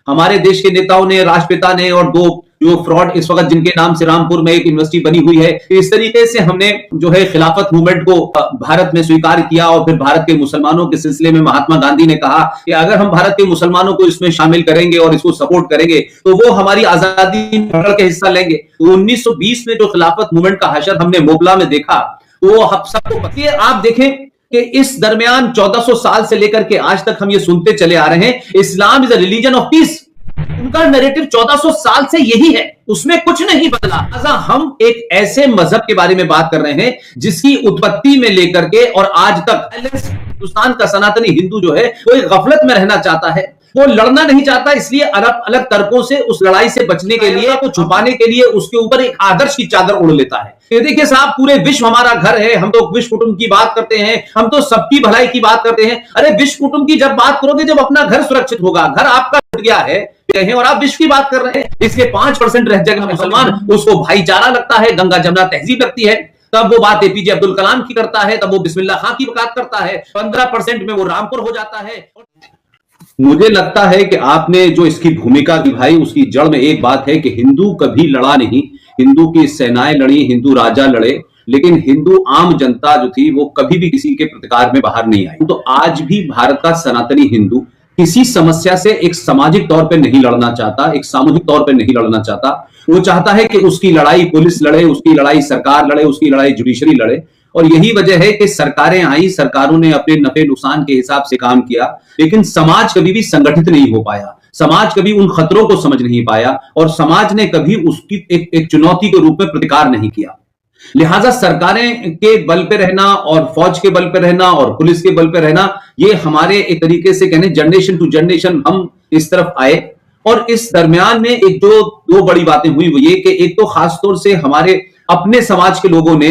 हमारे देश के नेताओं ने, राष्ट्रपिता ने और दो जो फ्रॉड इस वक्त जिनके नाम से रामपुर में एक यूनिवर्सिटी बनी हुई है, इस तरीके से हमने जो है खिलाफत मूवमेंट को भारत में स्वीकार किया। और फिर भारत के मुसलमानों के सिलसिले में महात्मा गांधी ने कहा कि अगर हम भारत के मुसलमानों को इसमें शामिल करेंगे और इसको सपोर्ट करेंगे तो वो हमारी आजादी में बढ़ के हिस्सा लेंगे। तो 1920 में जो खिलाफत मूवमेंट का हशर हमने मोबला में देखा, वो हम सबको पता है। आप देखें कि इस दरमियान 1400 साल से लेकर के आज तक हम ये सुनते चले आ रहे हैं, Islam is a religion of peace. उनका नैरेटिव 1400 साल से यही है, उसमें कुछ नहीं बदला। हम एक ऐसे मजहब के बारे में बात कर रहे हैं जिसकी उत्पत्ति में लेकर के और आज तक हिंदुस्तान का सनातनी हिंदू जो है वो एक गफलत में रहना चाहता है, वो लड़ना नहीं चाहता, इसलिए अलग अलग तर्कों से उस लड़ाई से बचने के लिए, को छुपाने के लिए उसके ऊपर एक आदर्श की चादर ओढ़ लेता है। ये देखिए साहब, पूरे विश्व हमारा घर है, हम तो विश्व कुटुंब की बात करते हैं, हम तो सबकी भलाई की बात करते हैं। अरे विश्व कुटुंब की जब बात करोगे जब अपना घर सुरक्षित होगा, घर आपका टूट गया है और आप विश्व की बात कर रहे हैं। इसके 5% रह जाएगा मुसलमान, उसको भाईचारा लगता है, गंगा जमुना तहजीब लगती है, तब वो बात एपीजे अब्दुल कलाम की करता है, तब वो बिस्मिल्लाह खां की बात करता है, 15% में वो रामपुर हो जाता है। मुझे लगता है कि आपने जो इसकी भूमिका निभाई उसकी जड़ में एक बात है कि हिंदू कभी लड़ा नहीं, हिंदू की सेनाएं लड़ी, हिंदू राजा लड़े, लेकिन हिंदू आम जनता जो थी वो कभी भी किसी के प्रतिकार में बाहर नहीं आई। तो आज भी भारत का सनातनी हिंदू किसी समस्या से एक सामाजिक तौर पर नहीं लड़ना चाहता, एक सामूहिक तौर पर नहीं लड़ना चाहता। वो चाहता है कि उसकी लड़ाई पुलिस लड़े, उसकी लड़ाई सरकार लड़े, उसकी लड़ाई जुडिशरी लड़े। और यही वजह है कि सरकारें आई, सरकारों ने अपने नफे नुकसान के हिसाब से काम किया, लेकिन समाज कभी भी संगठित नहीं हो पाया, समाज कभी उन खतरों को समझ नहीं पाया और समाज ने कभी उसकी एक चुनौती के रूप में प्रतिकार नहीं किया। लिहाजा सरकारें के बल पे रहना और फौज के बल पे रहना और पुलिस के बल पे रहना, ये हमारे एक तरीके से कहने जनरेशन टू जनरेशन हम इस तरफ आए। और इस दरमियान में एक दो बड़ी बातें हुई, वो ये कि एक तो खासतौर से हमारे अपने समाज के लोगों ने,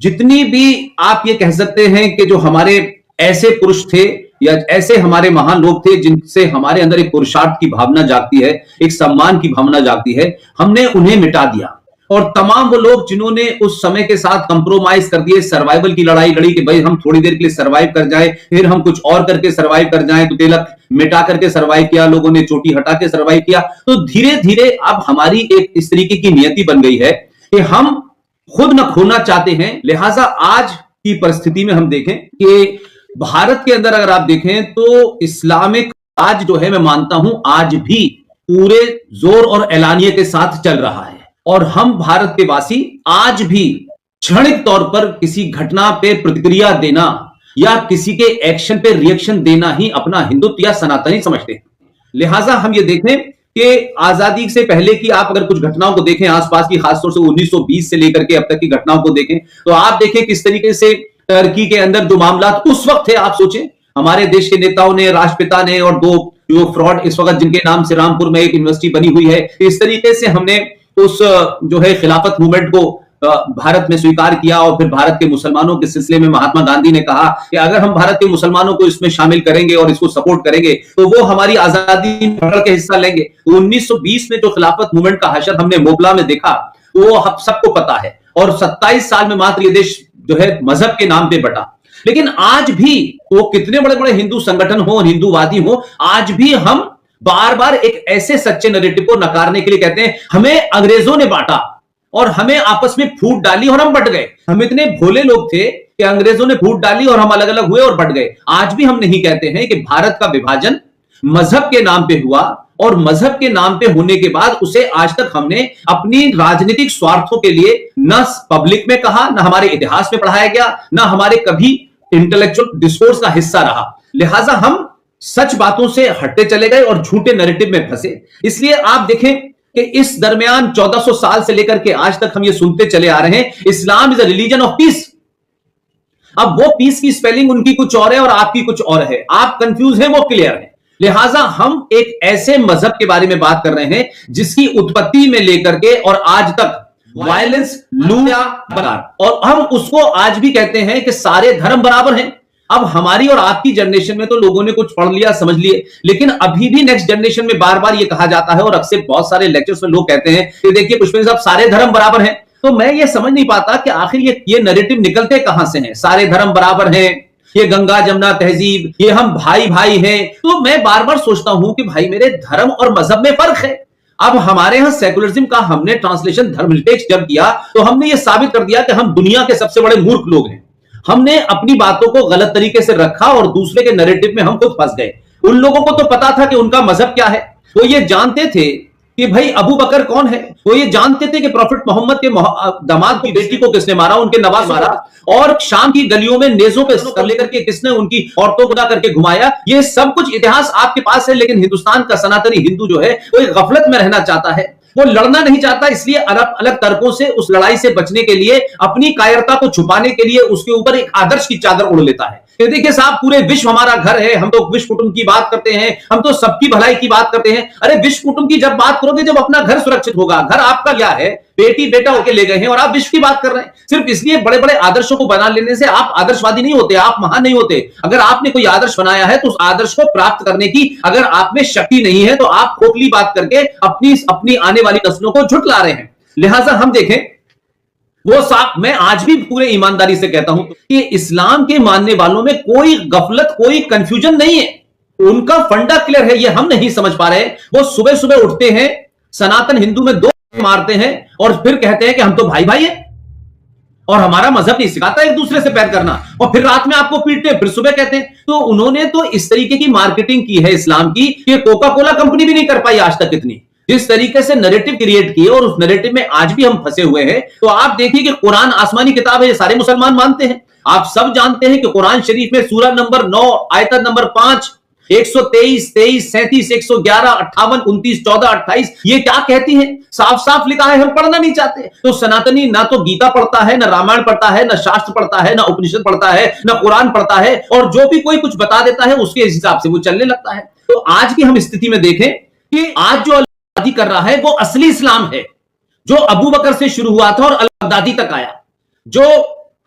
जितनी भी आप ये कह सकते हैं कि जो हमारे ऐसे पुरुष थे या ऐसे हमारे महान लोग थे जिनसे हमारे अंदर एक पुरुषार्थ की भावना जागती है, एक सम्मान की भावना जागती है, हमने उन्हें मिटा दिया। और तमाम वो लोग जिन्होंने उस समय के साथ कंप्रोमाइज कर दिए, सर्वाइवल की लड़ाई लड़ी कि भाई हम थोड़ी देर के लिए सर्वाइव कर जाए, फिर हम कुछ और करके सर्वाइव कर जाएं, तो तिलक मिटा करके सर्वाइव किया, लोगों ने चोटी हटा के सर्वाइव किया। तो धीरे धीरे अब हमारी एक इस तरीके की नियति बन गई है कि हम खुद न खोना चाहते हैं। लिहाजा आज की परिस्थिति में हम देखें कि भारत के अंदर अगर आप देखें तो इस्लामिक आज जो है, मैं मानता हूं आज भी पूरे जोर और एलानिये के साथ चल रहा है। और हम भारत के वासी आज भी क्षणिक तौर पर किसी घटना पे प्रतिक्रिया देना या किसी के एक्शन पे रिएक्शन देना ही अपना हिंदुत्व या सनातनी समझते हैं। लिहाजा हम ये देखें कि आजादी से पहले की आप अगर कुछ घटनाओं को देखें आसपास की, खासतौर से 1920 से लेकर के अब तक की घटनाओं को देखें, तो आप देखें किस तरीके से टर्की के अंदर जो मामला उस वक्त थे, आप सोचें हमारे देश के नेताओं ने, राष्ट्रपिता ने और दो जो फ्रॉड इस वक्त जिनके नाम से रामपुर में एक यूनिवर्सिटी बनी हुई है, इस तरीके से हमने उस जो है खिलाफत मूवमेंट को भारत में स्वीकार किया। और फिर भारत के मुसलमानों के सिलसिले में महात्मा गांधी ने कहा कि अगर हम भारत के मुसलमानों को इसमें शामिल करेंगे और इसको सपोर्ट करेंगे तो वो हमारी आजादी में बढ़ के हिस्सा लेंगे। तो 1920 में जो खिलाफत मूवमेंट का हशर हमने मोबला में देखा, वो हम सबको पता है। और 27 साल में मात्र ये देश जो है मजहब के नाम पे बटा। लेकिन आज भी वो कितने बड़े बड़े हिंदू संगठन हो, हिंदूवादी हो, आज भी हम बार बार एक ऐसे सच्चे नैरेटिव को नकारने के लिए कहते हैं हमें अंग्रेजों ने बांटा और हमें आपस में फूट डाली और हम बट गए। हम इतने भोले लोग थे कि अंग्रेजों ने फूट डाली और हम अलग अलग हुए और बट गए। आज भी हम नहीं कहते हैं कि भारत का विभाजन मजहब के नाम पे हुआ और मजहब के नाम पे होने के बाद उसे आज तक हमने अपनी राजनीतिक स्वार्थों के लिए न पब्लिक में कहा, न हमारे इतिहास में पढ़ाया गया, न हमारे कभी इंटेलेक्चुअल डिस्कोर्स का हिस्सा रहा। लिहाजा हम सच बातों से हटते चले गए और झूठे नैरेटिव में फंसे। इसलिए आप देखें कि इस दरमियान 1400 साल से लेकर के आज तक हम ये सुनते चले आ रहे हैं, Islam is a religion of peace. अब वो पीस की स्पेलिंग उनकी कुछ और है और आपकी कुछ और है, आप कंफ्यूज हैं, वो क्लियर है। लिहाजा हम एक ऐसे मजहब के बारे में बात कर रहे हैं जिसकी उत्पत्ति में लेकर के और आज तक वायलेंस, लूट, और हम उसको आज भी कहते हैं कि सारे धर्म बराबर हैं। अब हमारी और आपकी जनरेशन में तो लोगों ने कुछ पढ़ लिया, समझ लिए, लेकिन अभी भी नेक्स्ट जनरेशन में बार बार ये कहा जाता है और अक्सर बहुत सारे लेक्चर्स में लोग कहते हैं कि देखिए पुष्पेंद्र साहब सारे धर्म बराबर हैं। तो मैं ये समझ नहीं पाता कि आखिर ये नैरेटिव निकलते कहां से हैं। सारे धर्म बराबर हैं, ये गंगा जमुना तहजीब, ये हम भाई भाई हैं। तो मैं बार बार सोचता हूं कि भाई मेरे धर्म और मजहब में फर्क है। अब हमारे यहां सेकुलरिज्म का हमने ट्रांसलेशन धर्मनिरपेक्ष जब किया तो हमने ये साबित कर दिया कि हम दुनिया के सबसे बड़े मूर्ख लोग हैं। हमने अपनी बातों को गलत तरीके से रखा और दूसरे के नैरेटिव में हम खुद फंस गए। उन लोगों को तो पता था कि उनका मजहब क्या है, वो ये जानते थे कि भाई अबू बकर कौन है, वो ये जानते थे कि प्रॉफिट मोहम्मद के दामाद की बेटी को किसने मारा, उनके नवाज मारा, और शाम की गलियों में नेजों पे सर लेकर के किसने उनकी औरतों को करके घुमाया। ये सब कुछ इतिहास आपके पास है, लेकिन हिंदुस्तान का सनातनी हिंदू जो है वो एक गफलत में रहना चाहता है, वो लड़ना नहीं चाहता। इसलिए अलग अलग तर्कों से उस लड़ाई से बचने के लिए, अपनी कायरता को छुपाने के लिए उसके ऊपर एक आदर्श की चादर ओढ़ लेता है। देखिए साहब, पूरे विश्व हमारा घर है, हम तो विश्व कुटुंब की बात करते हैं, हम तो सबकी भलाई की बात करते हैं। अरे विश्व कुटुंब की जब बात करोगे जब अपना घर सुरक्षित होगा। घर आपका क्या है, बेटी बेटा होके ले गए हैं और आप विश्व की बात कर रहे हैं। सिर्फ इसलिए बड़े बड़े आदर्शों को बना लेने से आप आदर्शवादी नहीं होते, आप महान नहीं होते। अगर आपने कोई आदर्श बनाया है तो उस आदर्श को प्राप्त करने की अगर आप में शक्ति नहीं है तो आप खोखली बात करके अपनी आने वाली नस्लों को झुठला रहे हैं। लिहाजा हम देखें, वो साफ, मैं आज भी पूरे ईमानदारी से कहता हूं कि इस्लाम के मानने वालों में कोई गफलत, कोई कंफ्यूजन नहीं है। उनका फंडा क्लियर है, ये हम नहीं समझ पा रहे। वो सुबह सुबह उठते हैं, सनातन हिंदू में 2 मारते हैं और फिर कहते हैं कि हम तो भाई भाई हैं और हमारा मजहब नहीं सिखाता एक दूसरे से पैर करना, और फिर रात में आपको पीटते हैं, फिर सुबह कहते हैं। तो उन्होंने तो इस तरीके की मार्केटिंग की है इस्लाम की कि कोका कोला कंपनी भी नहीं कर पाई आज तक इतनी। जिस तरीके से नैरेटिव क्रिएट किए और उस नैरेटिव में आज भी हम फंसे हुए हैं। तो आप देखिए कि कुरान आसमानी किताब है, ये सारे मुसलमान मानते हैं। आप सब जानते हैं कि कुरान शरीफ में सूरा नंबर 9 आयत नंबर 5 123, 23, 37, 111, 58, 29, 14, 28 ये क्या कहती है? साफ साफ लिखा है, हम पढ़ना नहीं चाहते। तो सनातनी ना तो गीता पढ़ता है, ना रामायण पढ़ता है, ना शास्त्र पढ़ता है, ना उपनिषद पढ़ता है, ना कुरान पढ़ता है, और जो भी कोई कुछ बता देता है उसके हिसाब से वो चलने लगता है। तो आज की हम स्थिति में देखें कि आज जो कर रहा है वो असली इस्लाम है, जो अबू बकर से शुरू हुआ था और अल-बगदादी तक आया, जो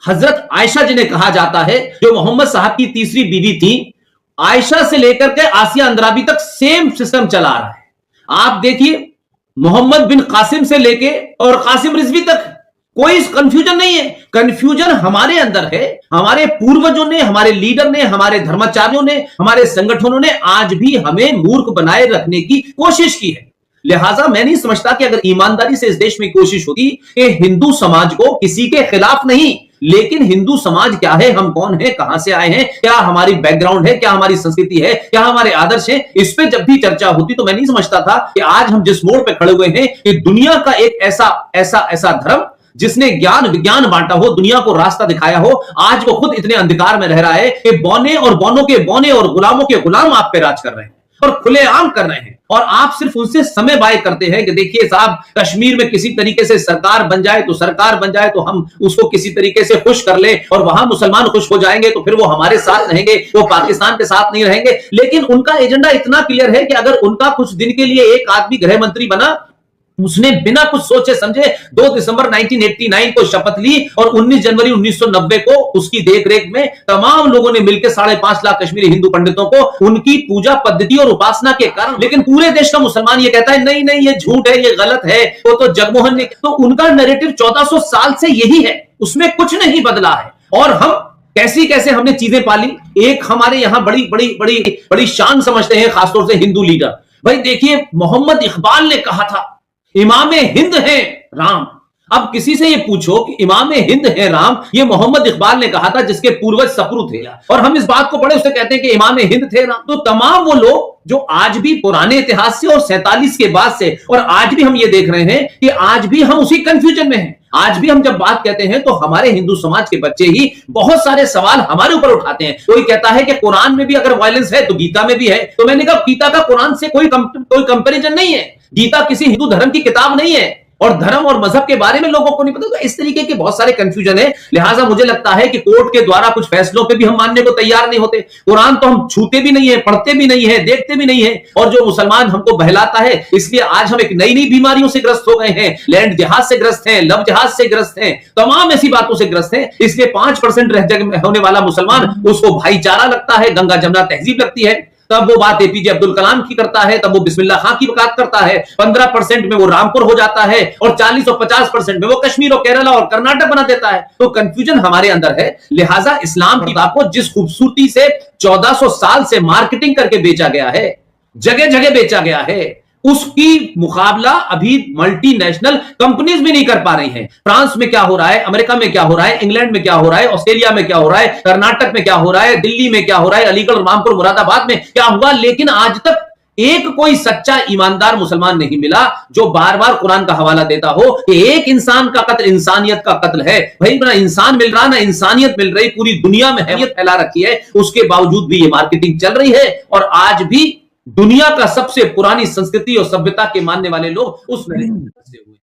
हजरत आयशा जिन्हें कहा जाता है, जो मोहम्मद साहब की तीसरी बीवी थी, आयशा से लेकर के आसिया अंद्राबी तक सेम सिस्टम चला रहा है। आप देखिए, मोहम्मद बिन कासिम से लेके और कासिम रिजवी तक कोई कंफ्यूजन नहीं है। कंफ्यूजन हमारे अंदर है, हमारे पूर्वजों ने, हमारे लीडर ने, हमारे धर्माचार्यों ने, हमारे संगठनों ने आज भी हमें मूर्ख बनाए रखने की कोशिश की है। लिहाजा मैं नहीं समझता कि अगर ईमानदारी से इस देश में कोशिश होती कि हिंदू समाज को किसी के खिलाफ नहीं, लेकिन हिंदू समाज क्या है, हम कौन है, कहां से आए हैं, क्या हमारी बैकग्राउंड है, क्या हमारी संस्कृति है, क्या हमारे आदर्श हैं, इस पे जब भी चर्चा होती तो मैं नहीं समझता था कि आज हम जिस मोड़ पे खड़े हुए हैं कि दुनिया का एक ऐसा धर्म जिसने ज्ञान विज्ञान बांटा हो, दुनिया को रास्ता दिखाया हो, आज वो खुद इतने अंधकार में रह रहा है कि बौने और बौनों के बौने और गुलामों के गुलाम आप पे राज कर रहे हैं और खुलेआम कर रहे हैं। और आप सिर्फ उनसे समय बाय करते हैं कि देखिए साहब, कश्मीर में किसी तरीके से सरकार बन जाए तो हम उसको किसी तरीके से खुश कर ले और वहां मुसलमान खुश हो जाएंगे तो फिर वो हमारे साथ रहेंगे, वो पाकिस्तान के साथ नहीं रहेंगे। लेकिन उनका एजेंडा इतना क्लियर है कि अगर उनका कुछ दिन के लिए एक आदमी गृह मंत्री बना, उसने बिना कुछ सोचे समझे 2 दिसंबर 1989 को शपथ ली और 19 जनवरी 1990 को उसकी देखरेख में तमाम लोगों ने मिलकर 5.5 लाख कश्मीरी हिंदू पंडितों को उनकी पूजा पद्धति और उपासना के कारण, लेकिन पूरे देश का मुसलमान ये कहता है नहीं नहीं ये झूठ है, ये गलत है, वो तो जगमोहन ने, तो उनका नैरेटिव 1400 साल से यही है, उसमें कुछ नहीं बदला है। और हम कैसे हमने चीजें पाली। एक हमारे यहां बड़ी बड़ी बड़ी बड़ी शान समझते हैं खासतौर से हिंदू लीडर। भाई देखिए, मोहम्मद इकबाल ने कहा था इमाम हिंद है राम। अब किसी से ये पूछो कि इमाम हिंद है राम, ये मोहम्मद इकबाल ने कहा था जिसके पूर्वज सप्रू थे, और हम इस बात को बड़े उससे कहते हैं कि इमाम हिंद थे राम। तो तमाम वो लोग जो आज भी पुराने इतिहास से और 47 के बाद से और आज भी हम ये देख रहे हैं कि आज भी हम उसी कंफ्यूजन में हैं। आज भी हम जब बात कहते हैं तो हमारे हिंदू समाज के बच्चे ही बहुत सारे सवाल हमारे ऊपर उठाते हैं। कोई कहता है कि कुरान में भी अगर वायलेंस है तो गीता में भी है। तो मैंने कहा गीता का कुरान से कोई कंपैरिजन नहीं है। गीता किसी हिंदू धर्म की किताब नहीं है और धर्म और मजहब के बारे में लोगों को नहीं पता। तो इस तरीके के बहुत सारे कंफ्यूजन है। लिहाजा मुझे लगता है कि कोर्ट के द्वारा कुछ फैसलों पे भी हम मानने को तैयार नहीं होते। कुरान तो हम छूते भी नहीं है, पढ़ते भी नहीं है, देखते भी नहीं है, और जो मुसलमान हमको बहलाता है। इसलिए आज हम एक नई नई बीमारियों से ग्रस्त हो गए हैं, लैंड जिहाद से ग्रस्त हैं, लव जिहाद से ग्रस्त हैं, तमाम ऐसी बातों से ग्रस्त हैं। इसलिए 5% होने वाला मुसलमान उसको भाईचारा लगता है, गंगा जमुना तहजीब लगती है। तब वो बात एपीजे अब्दुल कलाम की करता है, तब वो बिस्मिल्लाह खां की बात करता है, 15% में वो रामपुर हो जाता है और 40 और 50% में वो कश्मीर और केरला और कर्नाटक बना देता है। तो कंफ्यूजन हमारे अंदर है। लिहाजा इस्लाम की बात को जिस खूबसूरती से 1400 साल से मार्केटिंग करके बेचा गया है, जगह जगह बेचा गया है, उसकी मुकाबला अभी मल्टीनेशनल कंपनीज भी नहीं कर पा रही हैं। फ्रांस में क्या हो रहा है, अमेरिका में क्या हो रहा है, इंग्लैंड में क्या हो रहा है, ऑस्ट्रेलिया में क्या हो रहा है, कर्नाटक में क्या हो रहा है, दिल्ली में क्या हो रहा है, अलीगढ़, रामपुर, मुरादाबाद में क्या हुआ, लेकिन आज तक एक कोई सच्चा ईमानदार मुसलमान नहीं मिला जो बार बार कुरान का हवाला देता हो कि एक इंसान का कत्ल इंसानियत का कत्ल है। भाई ना इंसान मिल रहा ना इंसानियत मिल रही, पूरी दुनिया में हैवियत फैला रखी है, उसके बावजूद भी ये मार्केटिंग चल रही है। और आज भी दुनिया का सबसे पुरानी संस्कृति और सभ्यता के मानने वाले लोग उस नरेटिव से हुए।